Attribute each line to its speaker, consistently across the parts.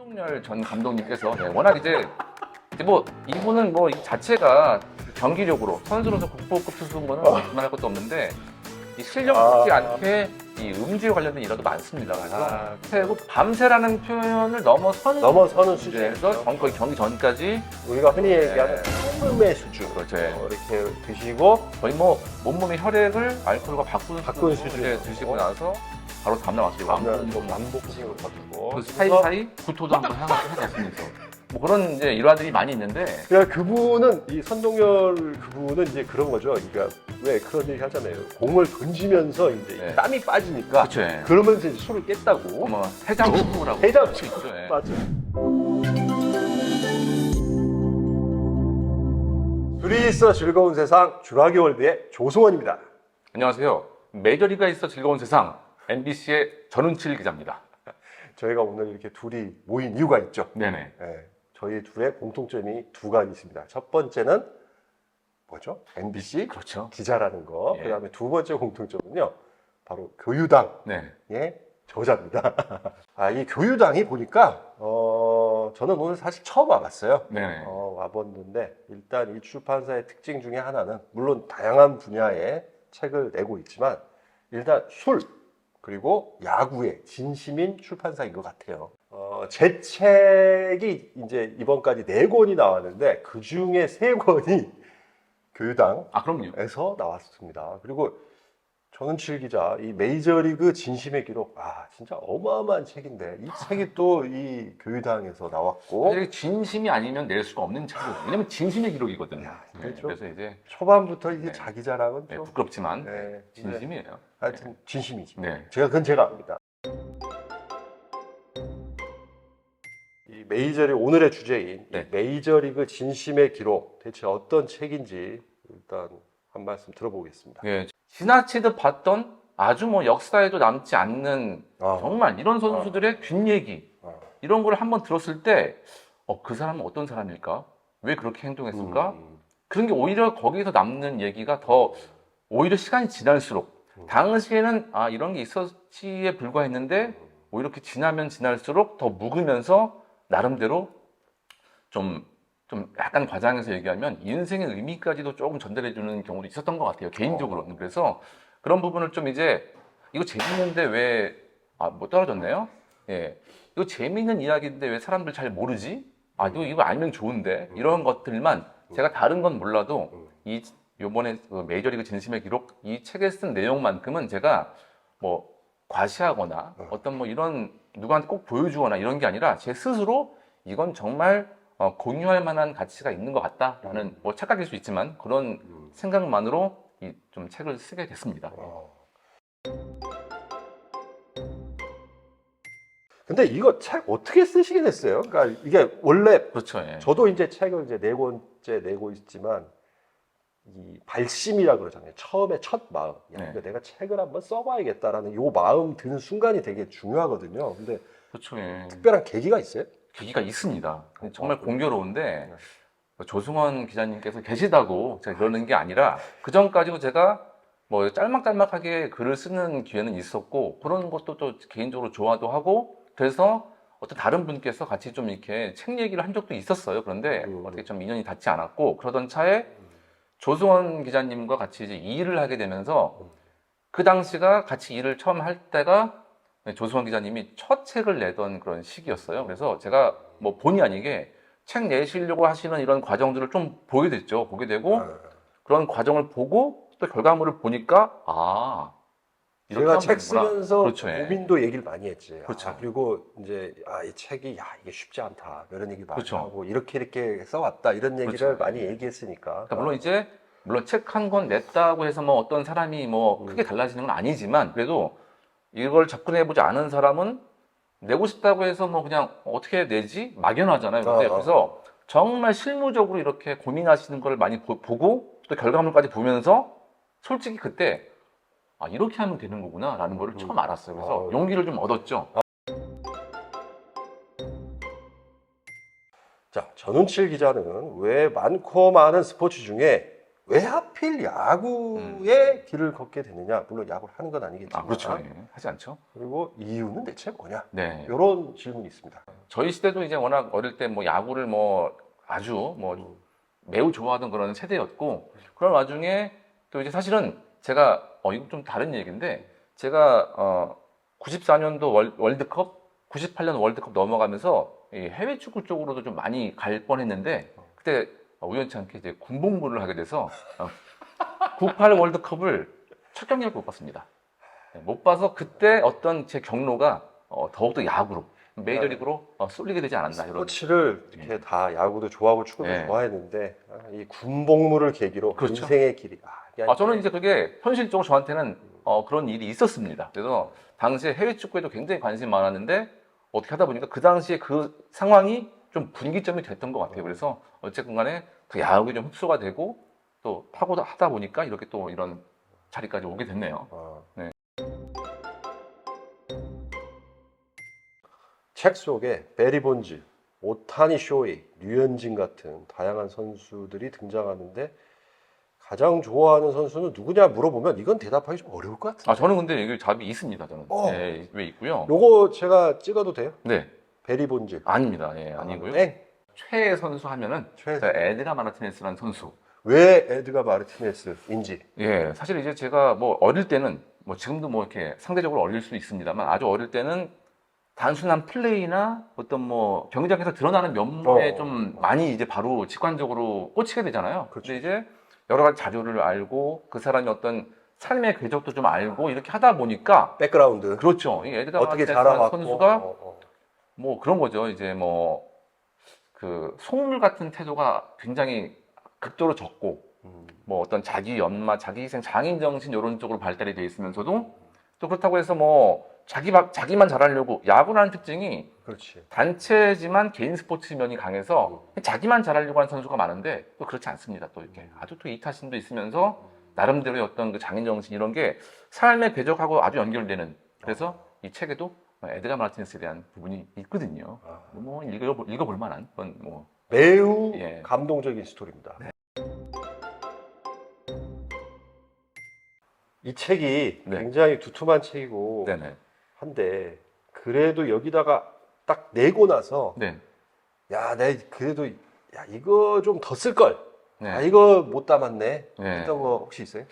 Speaker 1: 손동열 전 감독님께서 워낙 이제 뭐 이분은 뭐 이 자체가 경기력으로 선수로서 국보급 투수인 거는 말할 것도 없는데 이 실력 못지 않게 이 음주에 관련된 일화도 많습니다. 그래서 밤새라는 표현을
Speaker 2: 넘어서는 수준에서
Speaker 1: 거의 경기 전까지
Speaker 2: 우리가 흔히 얘기하는 삶의 수준
Speaker 1: 그렇죠.
Speaker 2: 이렇게 드시고
Speaker 1: 거의 뭐 몸몸의 혈액을 알코올과 바꾸는
Speaker 2: 수준에
Speaker 1: 드시고 나서 바로 다음날 와서
Speaker 2: 만복식으로 버티고
Speaker 1: 그 사이사이 구토도 한번 하지 않습니까? 뭐 그런 이제 일화들이 많이 있는데
Speaker 2: 그러니까 그분은 이 선동열 그분은 이제 그런 거죠. 그러니까 왜 그런 얘기 하잖아요. 공을 던지면서 이제
Speaker 1: 네.
Speaker 2: 땀이 빠지니까
Speaker 1: 그쵸, 예.
Speaker 2: 그러면서 이제 술을 깼다고.
Speaker 1: 뭐 해장수라고
Speaker 2: 해장
Speaker 1: 할수 있죠. 예.
Speaker 2: 맞죠. 둘이 있어 즐거운 세상 주라기 월드의 조승원입니다.
Speaker 1: 안녕하세요. 메이저리그가 있어 즐거운 세상 MBC의 전운칠 기자입니다.
Speaker 2: 저희가 오늘 이렇게 둘이 모인 이유가 있죠.
Speaker 1: 네네.
Speaker 2: 네, 저희 둘의 공통점이 두 가지 있습니다. 첫 번째는 뭐죠? MBC
Speaker 1: 그렇죠.
Speaker 2: 기자라는 거.
Speaker 1: 예.
Speaker 2: 그다음에 두 번째 공통점은요. 바로 교유당의
Speaker 1: 네.
Speaker 2: 저자입니다. 이 교유당이 보니까 저는 오늘 사실 처음 와봤어요.
Speaker 1: 네네.
Speaker 2: 와봤는데 일단 이 출판사의 특징 중에 하나는 물론 다양한 분야의 책을 내고 있지만 일단 술 그리고 야구의 진심인 출판사인 것 같아요. 제 책이 이제 이번까지 4권이 나왔는데 그 중에 3권이 교유당에서
Speaker 1: 그럼요.
Speaker 2: 나왔습니다. 그리고 전운칠 기자, 이 메이저리그 진심의 기록, 진짜 어마어마한 책인데 이 책이 또 이 교유당에서 나왔고
Speaker 1: 사실 진심이 아니면 낼 수가 없는 책이거든요. 왜냐면 진심의 기록이거든요.
Speaker 2: 그렇죠.
Speaker 1: 그래서 이제
Speaker 2: 초반부터 이제
Speaker 1: 네.
Speaker 2: 자기 자랑은
Speaker 1: 네,
Speaker 2: 좀
Speaker 1: 부끄럽지만
Speaker 2: 네,
Speaker 1: 진심이에요.
Speaker 2: 하여튼 진심이지.
Speaker 1: 네.
Speaker 2: 그건 제가 압니다. 이 메이저리그 오늘의 주제인
Speaker 1: 네.
Speaker 2: 이 메이저리그 진심의 기록 대체 어떤 책인지 일단 한 말씀 들어보겠습니다.
Speaker 1: 예, 지나치듯 봤던 아주 뭐 역사에도 남지 않는 정말 이런 선수들의 뒷얘기 이런 걸 한번 들었을 때 그 사람은 어떤 사람일까? 왜 그렇게 행동했을까? 그런 게 오히려 거기서 남는 얘기가 더 오히려 시간이 지날수록 당시에는 이런 게 있었지에 불과했는데 오히려 이렇게 지나면 지날수록 더 묵으면서 나름대로 좀 약간 과장해서 얘기하면 인생의 의미까지도 조금 전달해주는 경우도 있었던 것 같아요. 개인적으로는. 그래서 그런 부분을 좀 이제 이거 재밌는데 왜 뭐 떨어졌네요? 예, 이거 재밌는 이야기인데 왜 사람들 잘 모르지? 이거 알면 좋은데 이런 것들만 제가 다른 건 몰라도 요번에 그 메이저리그 진심의 기록 이 책에 쓴 내용만큼은 제가 뭐 과시하거나 어떤 뭐 이런 누구한테 꼭 보여주거나 이런 게 아니라 제 스스로 이건 정말 공유할 만한 가치가 있는 것 같다라는 뭐 착각일 수 있지만 그런 생각만으로 좀 책을 쓰게 됐습니다.
Speaker 2: 근데 이거 책 어떻게 쓰시게 됐어요? 그러니까 이게 원래
Speaker 1: 그렇죠. 예.
Speaker 2: 저도 이제 책을 이제 4권째 내고 있지만 이 발심이라 그러잖아요. 처음에 첫 마음.
Speaker 1: 네.
Speaker 2: 내가 책을 한번 써봐야겠다라는 요 마음 드는 순간이 되게 중요하거든요. 근데
Speaker 1: 그렇죠. 예.
Speaker 2: 특별한 계기가 있어요?
Speaker 1: 계기가 있습니다. 정말 공교로운데 조승원 기자님께서 계시다고 제가 그러는 게 아니라 그 전까지도 제가 뭐 짤막짤막하게 글을 쓰는 기회는 있었고 그런 것도 또 개인적으로 좋아도 하고 그래서 어떤 다른 분께서 같이 좀 이렇게 책 얘기를 한 적도 있었어요. 그런데 어떻게 좀 인연이 닿지 않았고 그러던 차에 조승원 기자님과 같이 이제 일을 하게 되면서 그 당시가 같이 일을 처음 할 때가 조승원 기자님이 첫 책을 내던 그런 시기였어요. 그래서 제가 뭐 본의 아니게 책 내시려고 하시는 이런 과정들을 좀 보게 됐죠. 보게 되고 그런 과정을 보고 또 결과물을 보니까 이렇게
Speaker 2: 제가
Speaker 1: 하면
Speaker 2: 책
Speaker 1: 되는구나.
Speaker 2: 쓰면서
Speaker 1: 그렇죠. 예.
Speaker 2: 고민도 얘기를 많이 했지.
Speaker 1: 그렇죠.
Speaker 2: 그리고 이제 이 책이 이게 쉽지 않다 이런 얘기 많이
Speaker 1: 그렇죠.
Speaker 2: 하고 이렇게 써왔다 이런 얘기를
Speaker 1: 그렇죠.
Speaker 2: 많이 얘기했으니까.
Speaker 1: 그러니까 물론 책 한 권 냈다고 해서 뭐 어떤 사람이 뭐 크게 달라지는 건 아니지만 그래도 이걸 접근해보지 않은 사람은 내고 싶다고 해서 뭐 그냥 어떻게 내지? 막연하잖아요. 그래서 정말 실무적으로 이렇게 고민하시는 걸 많이 보고 또 결과물까지 보면서 솔직히 그때 이렇게 하면 되는 거구나 라는 거를 처음 알았어요. 그래서 용기를 좀 얻었죠.
Speaker 2: 자, 전운칠 기자는 왜 많고 많은 스포츠 중에 왜 하필 야구의 길을 걷게 되느냐? 물론 야구를 하는 건 아니겠지만.
Speaker 1: 그렇죠. 예. 하지 않죠.
Speaker 2: 그리고 이유는 대체 뭐냐?
Speaker 1: 네.
Speaker 2: 이런 질문이 있습니다.
Speaker 1: 저희 시대도 이제 워낙 어릴 때 뭐 야구를 뭐 아주 뭐 매우 좋아하던 그런 세대였고, 그런 와중에 또 이제 사실은 제가 이거 좀 다른 얘기인데, 제가 94년도 월드컵, 98년 월드컵 넘어가면서 이 해외 축구 쪽으로도 좀 많이 갈 뻔했는데, 그때 우연치 않게 이제 군복무를 하게 돼서 98 월드컵을 첫 경기를 못 봤습니다. 못 봐서 그때 어떤 제 경로가 더욱더 야구로, 메이저리그로 쏠리게 되지 않았나, 이런.
Speaker 2: 스포츠를 이렇게 다 야구도 좋아하고 축구도
Speaker 1: 네.
Speaker 2: 좋아했는데 이 군복무를 계기로
Speaker 1: 그렇죠.
Speaker 2: 인생의 길이 이게
Speaker 1: 저는 이제 그게 현실적으로 저한테는 그런 일이 있었습니다. 그래서 당시에 해외 축구에도 굉장히 관심이 많았는데, 어떻게 하다 보니까 그 당시에 그 상황이 좀 분기점이 됐던 것 같아요. 그래서 어쨌든 간에 그 야구에 좀 흡수가 되고 또 타고 하다 보니까 이렇게 또 이런 자리까지 오게 됐네요. 네.
Speaker 2: 책 속에 베리 본즈, 오타니 쇼이, 류현진 같은 다양한 선수들이 등장하는데 가장 좋아하는 선수는 누구냐 물어보면 이건 대답하기 좀 어려울 것 같은데.
Speaker 1: 저는 근데 여기 답이 있습니다. 저는. 네, 왜 있고요.
Speaker 2: 요거 제가 찍어도 돼요?
Speaker 1: 네.
Speaker 2: 베리 본즈.
Speaker 1: 아닙니다. 예, 아니고요.
Speaker 2: 땡.
Speaker 1: 최애 선수 하면은 에드가 마르티네스라는 선수.
Speaker 2: 왜 에드가 마르티네스인지.
Speaker 1: 예, 사실 이제 제가 뭐 어릴 때는, 뭐 지금도 뭐 이렇게 상대적으로 어릴 수 있습니다만, 아주 어릴 때는 단순한 플레이나 어떤 뭐 경기장에서 드러나는 면모에 좀 많이 이제 바로 직관적으로 꽂히게 되잖아요. 근데 이제 여러 가지 자료를 알고 그 사람이 어떤 삶의 궤적도 좀 알고 이렇게 하다 보니까,
Speaker 2: 백그라운드.
Speaker 1: 그렇죠. 이 에드가
Speaker 2: 어떻게
Speaker 1: 마르티네스
Speaker 2: 자라왔고.
Speaker 1: 선수가 뭐 그런 거죠. 이제 뭐 그 속물 같은 태도가 굉장히 극도로 적고, 뭐 어떤 자기 연마, 자기 희생, 장인 정신 이런 쪽으로 발달이 돼 있으면서도, 또 그렇다고 해서 뭐 자기만 잘하려고, 야구라는 특징이
Speaker 2: 그렇지.
Speaker 1: 단체지만 개인 스포츠 면이 강해서 자기만 잘하려고 하는 선수가 많은데, 또 그렇지 않습니다. 또 이렇게 아주 또 이타심도 있으면서 나름대로의 어떤 그 장인 정신 이런 게 삶의 궤적하고 아주 연결되는, 그래서 이 책에도 에드가 마르티네스에 대한 부분이 있거든요. 뭐 읽어볼 만한 그런 뭐
Speaker 2: 매우
Speaker 1: 예.
Speaker 2: 감동적인 스토리입니다.
Speaker 1: 네.
Speaker 2: 이 책이
Speaker 1: 네.
Speaker 2: 굉장히 두툼한 책이고
Speaker 1: 네네.
Speaker 2: 한데 그래도 여기다가 딱 내고 나서
Speaker 1: 네.
Speaker 2: 야, 내 그래도 야 이거 좀 더 쓸 걸.
Speaker 1: 네.
Speaker 2: 아 이거 못 담았네.
Speaker 1: 네.
Speaker 2: 했던 거 혹시 있어요?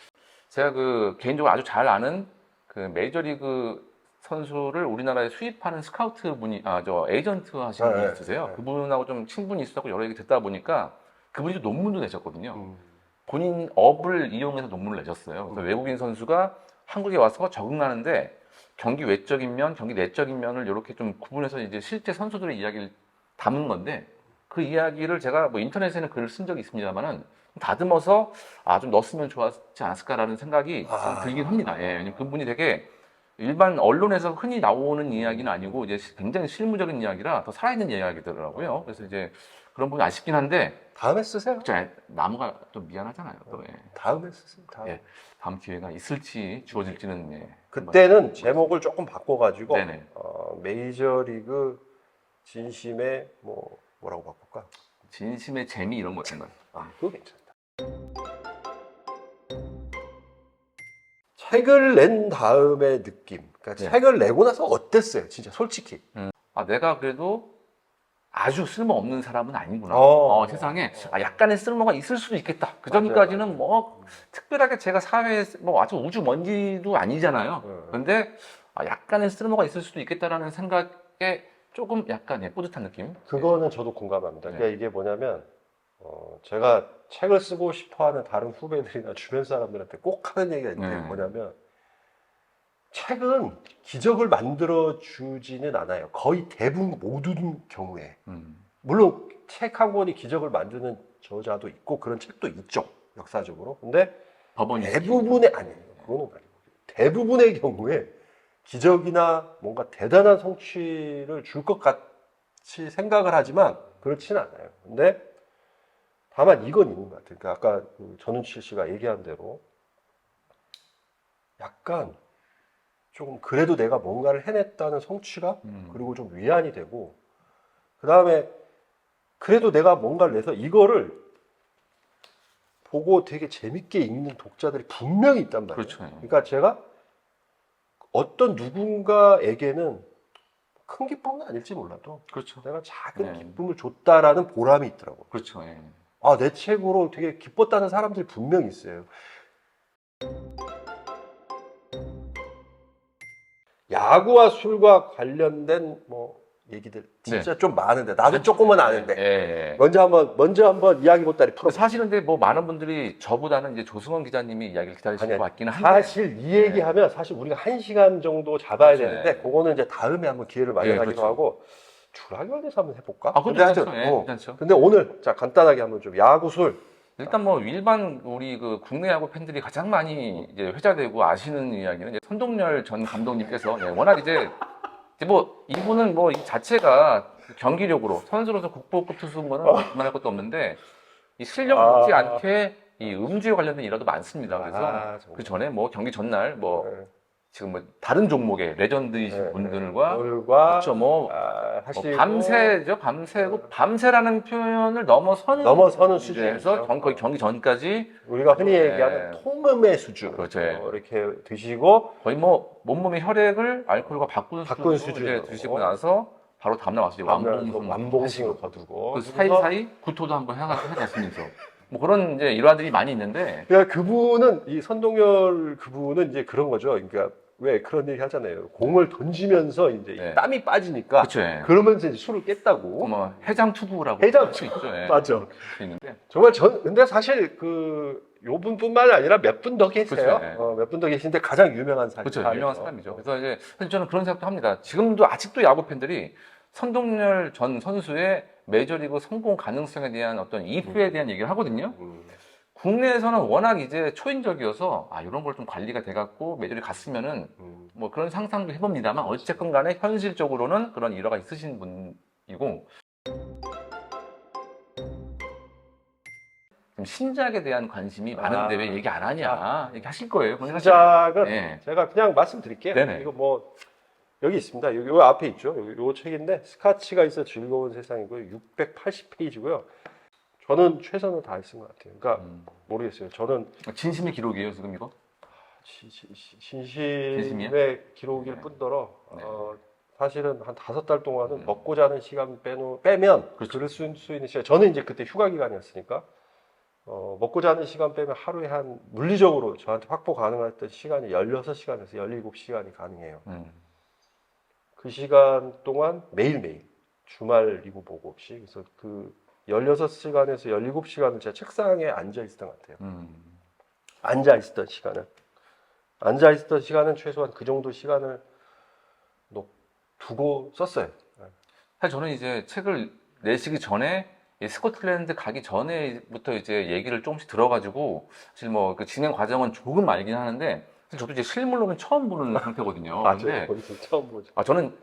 Speaker 1: 제가 그 개인적으로 아주 잘 아는 그 메이저리그 선수를 우리나라에 수입하는 스카우트 분이, 저 에이전트 하시는 분이 있으세요.
Speaker 2: 네.
Speaker 1: 그분하고 좀 친분이 있었고 여러 얘기 듣다 보니까 그분이 좀 논문도 내셨거든요.
Speaker 2: 음.
Speaker 1: 본인 업을 이용해서 논문을 내셨어요. 그래서 외국인 선수가 한국에 와서 적응하는데 경기 외적인 면, 경기 내적인 면을 이렇게 좀 구분해서 이제 실제 선수들의 이야기를 담은 건데, 그 이야기를 제가 뭐 인터넷에는 글을 쓴 적이 있습니다만은 다듬어서 좀 넣었으면 좋았지 않았을까라는 생각이 좀 들긴 합니다. 예, 왜냐면 그분이 되게 일반 언론에서 흔히 나오는 이야기는 아니고 이제 굉장히 실무적인 이야기라 더 살아있는 이야기더라고요. 그래서 이제 그런 부분이 아쉽긴 한데,
Speaker 2: 다음에 쓰세요.
Speaker 1: 나무가 좀 미안하잖아요. 또, 예.
Speaker 2: 다음에 쓰세요. 다음에.
Speaker 1: 예. 다음 기회가 있을지 주어질지는, 예.
Speaker 2: 그때는 제목을 조금 바꿔가지고
Speaker 1: 네네.
Speaker 2: 메이저리그 진심의 뭐라고 바꿀까?
Speaker 1: 진심의 재미 이런 거 같은 거.
Speaker 2: 그거 괜찮다. 책을 낸 다음의 느낌. 그러니까
Speaker 1: 네.
Speaker 2: 책을 내고 나서 어땠어요? 진짜 솔직히.
Speaker 1: 내가 그래도 아주 쓸모없는 사람은 아니구나. 세상에 약간의 쓸모가 있을 수도 있겠다. 그 전까지는 뭐 특별하게 제가 사회에 뭐 아주 우주 먼지도 아니잖아요. 그런데 약간의 쓸모가 있을 수도 있겠다라는 생각에 조금 약간 뿌듯한 느낌.
Speaker 2: 그거는 저도 공감합니다. 그러니까 이게 뭐냐면 제가 책을 쓰고 싶어하는 다른 후배들이나 주변 사람들한테 꼭 하는 얘기가 있는데 뭐냐면 책은 기적을 만들어 주지는 않아요. 거의 대부분 모든 경우에. 물론 책 한 권이 기적을 만드는 저자도 있고 그런 책도 있죠. 역사적으로. 근데 대부분의 아니에요. 그거는 아니고. 대부분의 경우에 기적이나 뭔가 대단한 성취를 줄 것 같이 생각을 하지만 그렇지는 않아요. 근데 다만 이건 있는 것 같아요. 그러니까 아까 전은칠 씨가 얘기한 대로 약간 조금 그래도 내가 뭔가를 해냈다는 성취감 그리고 좀 위안이 되고, 그 다음에 그래도 내가 뭔가를 내서 이거를 보고 되게 재밌게 읽는 독자들이 분명히 있단 말이에요.
Speaker 1: 그렇죠.
Speaker 2: 그러니까 제가 어떤 누군가에게는 큰 기쁨은 아닐지 몰라도
Speaker 1: 그렇죠.
Speaker 2: 내가 작은
Speaker 1: 네.
Speaker 2: 기쁨을 줬다라는 보람이 있더라고요.
Speaker 1: 그렇죠. 예.
Speaker 2: 아, 내 책으로 되게 기뻤다는 사람들이 분명히 있어요. 야구와 술과 관련된 뭐 얘기들 진짜 좀 많은데 나도 조금은 아는데
Speaker 1: 예.
Speaker 2: 먼저 한번 이야기 보따리 풀어.
Speaker 1: 사실은 근데 뭐 많은 분들이 저보다는 이제 조승원 기자님이 이야기를 기다리실 것 같기는 한데
Speaker 2: 사실 이 얘기하면 사실 우리가 1시간 정도 잡아야
Speaker 1: 그렇죠.
Speaker 2: 되는데 그거는 이제 다음에 한번 기회를 마련하기로
Speaker 1: 그렇죠.
Speaker 2: 하고 주라기에 대해서 한번 해볼까?
Speaker 1: 아, 그것도
Speaker 2: 근데
Speaker 1: 괜찮죠.
Speaker 2: 하여튼,
Speaker 1: 예, 괜찮죠.
Speaker 2: 근데 오늘 자 간단하게 한번 좀 야구술
Speaker 1: 일단 뭐 일반 우리 그 국내 야구 팬들이 가장 많이 이제 회자되고 아시는 이야기는 이제 선동열 전 감독님께서 워낙 이제 뭐 이분은 뭐 이 자체가 경기력으로 선수로서 국보급 투수인 거는 말할 것도 없는데 이 실력 못지않게 이 음주에 관련된 일화도 많습니다. 그래서
Speaker 2: 정말.
Speaker 1: 그 전에 뭐 경기 전날 뭐
Speaker 2: 네.
Speaker 1: 지금 뭐 다른 종목의 레전드이신
Speaker 2: 네.
Speaker 1: 분들과
Speaker 2: 그렇죠.
Speaker 1: 뭐
Speaker 2: 하시고
Speaker 1: 밤새고 밤새라는 표현을 넘어서는
Speaker 2: 수준에서
Speaker 1: 거의 경기 전까지
Speaker 2: 우리가 흔히 얘기하는 통음의 수준
Speaker 1: 그렇죠.
Speaker 2: 이렇게 드시고
Speaker 1: 거의 뭐 몸몸의 혈액을 알코올과 바꾼
Speaker 2: 수준으로
Speaker 1: 수준으로 드시고 나서 바로 다음날 와서
Speaker 2: 완봉승을 거두고
Speaker 1: 그 사이사이 구토도 한번 해놨으면서 뭐 그런 이제 일화들이 많이 있는데
Speaker 2: 그러니까 그분은 이 선동열 그분은 이제 그런 거죠. 그러니까 왜 그런 얘기 하잖아요. 공을 던지면서 이제
Speaker 1: 네.
Speaker 2: 땀이 빠지니까
Speaker 1: 그쵸, 예.
Speaker 2: 그러면서 이제 술을 깼다고.
Speaker 1: 뭐 해장투구라고 할 수 있죠. 예.
Speaker 2: 맞아.
Speaker 1: 수 있는데
Speaker 2: 정말 근데 사실 요 분뿐만 아니라 몇 분 더 계세요.
Speaker 1: 그쵸, 예.
Speaker 2: 몇 분 더 계신데 가장 유명한 사람.
Speaker 1: 그렇죠. 유명한 사람이죠. 그래서 이제 사실 저는 그런 생각도 합니다. 지금도 아직도 야구 팬들이 선동열 전 선수의 메이저리그 성공 가능성에 대한 어떤 이프에 대한 얘기를 하거든요. 국내에서는 워낙 이제 초인적이어서 이런 걸 좀 관리가 돼갖고 메이저리그 갔으면은 뭐 그런 상상도 해봅니다만 어쨌건 간에 현실적으로는 그런 일화가 있으신 분이고 좀 신작에 대한 관심이 많은데 왜 얘기 안 하냐 얘기하실 거예요.
Speaker 2: 신작은
Speaker 1: 네.
Speaker 2: 제가 그냥 말씀드릴게요.
Speaker 1: 네네.
Speaker 2: 이거 뭐 여기 있습니다. 요 앞에 있죠. 요 책인데 스카치가 있어 즐거운 세상이고요. 680페이지고요. 저는 최선을 다했은 것 같아요. 그러니까 모르겠어요. 저는
Speaker 1: 진심의 기록이에요 지금 이거?
Speaker 2: 진심의
Speaker 1: 진심이야?
Speaker 2: 기록일
Speaker 1: 네.
Speaker 2: 뿐더러
Speaker 1: 네.
Speaker 2: 사실은 한 5달 동안은 먹고 자는 시간 빼면
Speaker 1: 그렇죠.
Speaker 2: 글을 쓸 수 있는 시간. 저는 이제 그때 휴가 기간이었으니까 먹고 자는 시간 빼면 하루에 한 물리적으로 저한테 확보 가능했던 시간이 16시간에서 17시간이 가능해요. 그 시간 동안 매일매일 주말 리그 보고 없이 그래서 그 16시간에서 17시간을 제 책상에 앉아 있었던 것 같아요. 앉아 있었던 시간은 최소한 그 정도 시간을 두고 썼어요.
Speaker 1: 사실 저는 이제 책을 내시기 전에 이 스코틀랜드 가기 전에부터 이제 얘기를 조금씩 들어가지고 사실 뭐 그 진행 과정은 조금 알긴 하는데 사실 저도 이제 실물로는 처음 보는 상태거든요.
Speaker 2: 맞아요. 처음 보죠.
Speaker 1: 저는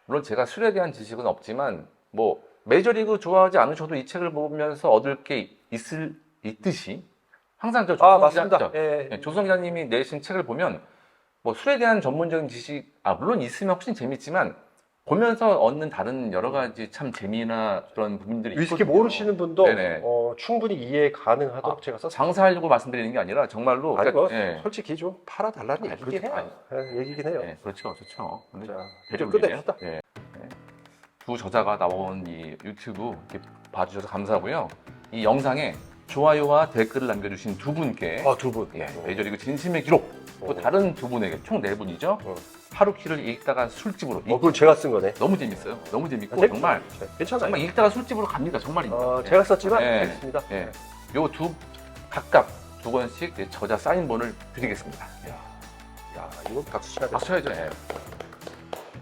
Speaker 1: 물론 제가 술에 대한 지식은 없지만 뭐 메이저리그 좋아하지 않으셔도 이 책을 보면서 얻을 게 있듯이 항상 저
Speaker 2: 맞습니다.
Speaker 1: 조성 기자님이 내신 책을 보면 뭐 술에 대한 전문적인 지식 물론 있으면 훨씬 재밌지만 보면서 얻는 다른 여러 가지 참 재미나 그런 부분들이
Speaker 2: 위스키
Speaker 1: 있거든요.
Speaker 2: 모르시는 분도
Speaker 1: 네네.
Speaker 2: 충분히 이해 가능하도록 제가 썼어요.
Speaker 1: 장사하려고 말씀드리는 게 아니라 정말로
Speaker 2: 솔직히 좀 팔아달라는 얘기긴 해요. 얘기긴 해요.
Speaker 1: 네, 그렇죠. 근데
Speaker 2: 좀 끝냅시다.
Speaker 1: 두 저자가 나온 이 유튜브 이렇게 봐주셔서 감사하고요. 이 영상에 좋아요와 댓글을 남겨주신 두 분께
Speaker 2: 두 분.
Speaker 1: 메이저리그 진심의 기록 또 다른 두 분에게 총 4분이죠. 하루키를 읽다가 술집으로
Speaker 2: 그건 제가 쓴 거네.
Speaker 1: 너무 재밌어요. 너무 재밌고 정말
Speaker 2: 괜찮아요.
Speaker 1: 정말 읽다가 술집으로 갑니다. 정말입니다.
Speaker 2: 제가 썼지만 알겠습니다.
Speaker 1: 요 각각 두 권씩 저자 사인본을 드리겠습니다.
Speaker 2: 야, 이거 박수 쳐야 돼.
Speaker 1: 박수 쳐야죠.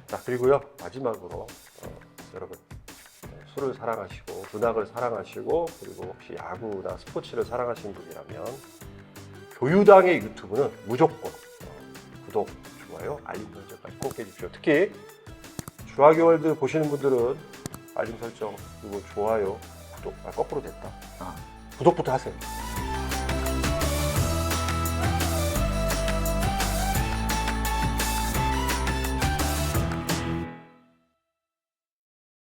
Speaker 2: 자, 그리고요 마지막으로 여러분 술을 사랑하시고 문학을 사랑하시고 그리고 혹시 야구나 스포츠를 사랑하시는 분이라면 교유당의 유튜브는 무조건 구독, 좋아요, 알림 설정까지 꼭 해주십시오. 특히 주하교월드 보시는 분들은 알림 설정 그리고 좋아요, 구독 거꾸로 됐다. 구독부터 하세요.